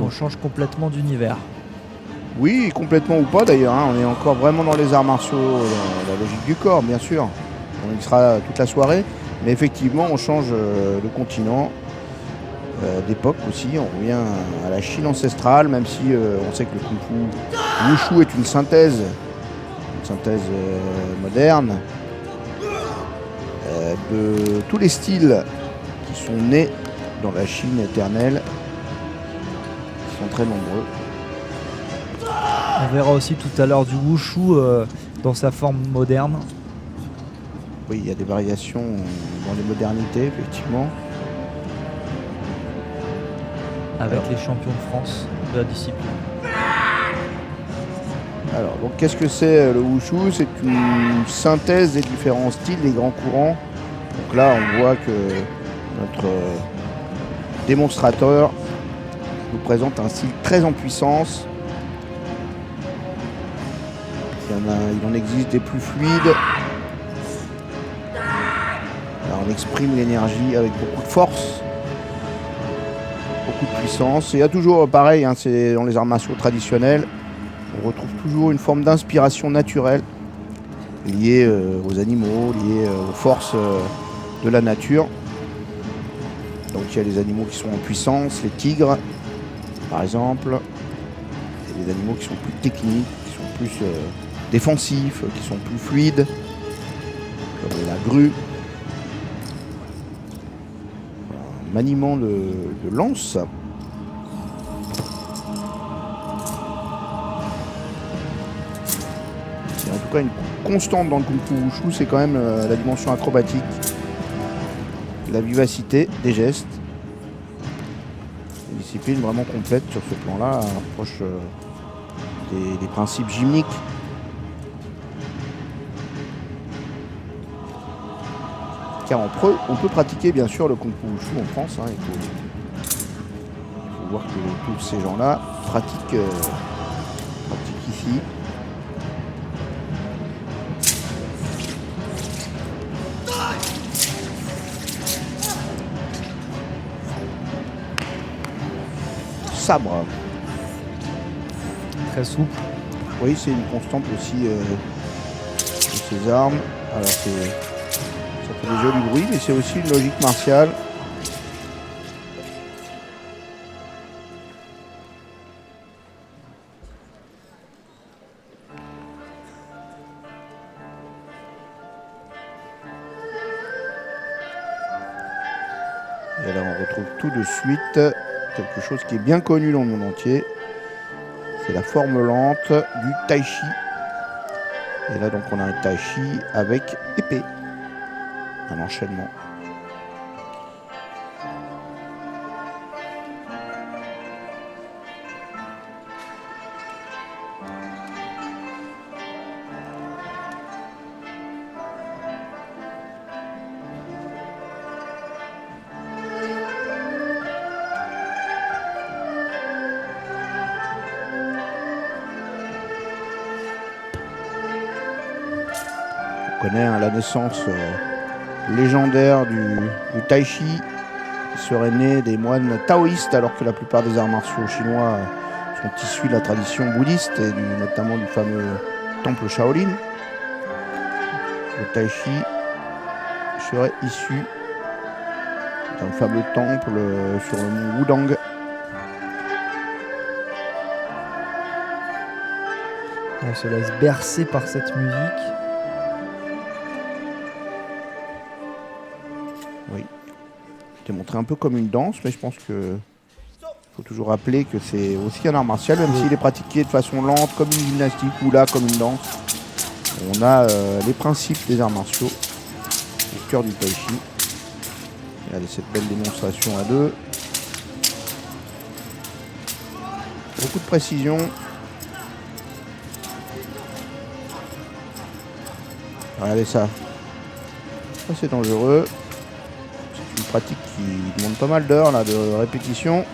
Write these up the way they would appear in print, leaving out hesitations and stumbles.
qu'on change complètement d'univers. Oui, complètement ou pas d'ailleurs, hein. On est encore vraiment dans les arts martiaux, dans la logique du corps, bien sûr. On y sera toute la soirée. Mais effectivement, on change de continent, d'époque aussi. On revient à la Chine ancestrale, même si on sait que le Kung Fu Wushu est une synthèse moderne de tous les styles qui sont nés dans la Chine éternelle, qui sont très nombreux. On verra aussi tout à l'heure du Wushu dans sa forme moderne. Oui, il y a des variations dans les modernités, effectivement. Avec les champions de France de la discipline. Alors, donc qu'est-ce que c'est le Wushu? C'est une synthèse des différents styles, des grands courants. Donc là, on voit que notre démonstrateur nous présente un style très en puissance. Il en existe des plus fluides. Là, on exprime l'énergie avec beaucoup de force, beaucoup de puissance. Et il y a toujours, pareil, hein, c'est dans les arts martiaux traditionnels, on retrouve toujours une forme d'inspiration naturelle liée aux animaux, liée aux forces de la nature. Donc il y a les animaux qui sont en puissance, les tigres par exemple, et les animaux qui sont plus techniques, qui sont plus défensifs, qui sont plus fluides, comme la grue. Un maniement de lance. Et en tout cas, une constante dans le Kung Fu Wushu, c'est quand même la dimension acrobatique, la vivacité des gestes. Une discipline vraiment complète sur ce plan-là, proche des principes gymniques. Car on peut pratiquer bien sûr le Kung Fu Wushu en France. Hein, il faut voir que tous ces gens-là pratiquent ici. Sabre. Très souple. Oui, c'est une constante aussi de ces armes. Alors ça fait des jolis bruits, mais c'est aussi une logique martiale. Et là, on retrouve tout de suite quelque chose qui est bien connu dans le monde entier. C'est la forme lente du tai chi. Et là, donc, on a un tai chi avec épée. Un enchaînement. On connaît la naissance légendaire du tai chi, qui serait né des moines taoïstes, alors que la plupart des arts martiaux chinois sont issus de la tradition bouddhiste, et notamment du fameux temple Shaolin. Le tai chi serait issu d'un fameux temple sur le mont Wudang. On se laisse bercer par cette musique. Oui. Je t'ai montré un peu comme une danse, mais je pense que faut toujours rappeler que c'est aussi un art martial, même s'il est pratiqué de façon lente, comme une gymnastique, ou là, comme une danse. On a les principes des arts martiaux au cœur du tai chi. Regardez cette belle démonstration à deux. Beaucoup de précision. Regardez ça. Ça, c'est dangereux. C'est une pratique qui demande pas mal d'heures là, de répétition.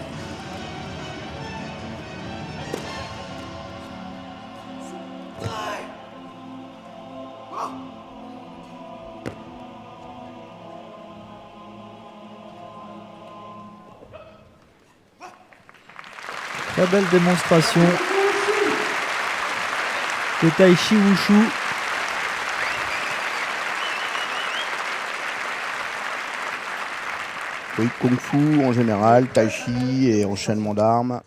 Très belle démonstration de Tai Chi Wushu. Oui, Kung Fu en général, Tai Chi et enchaînement d'armes.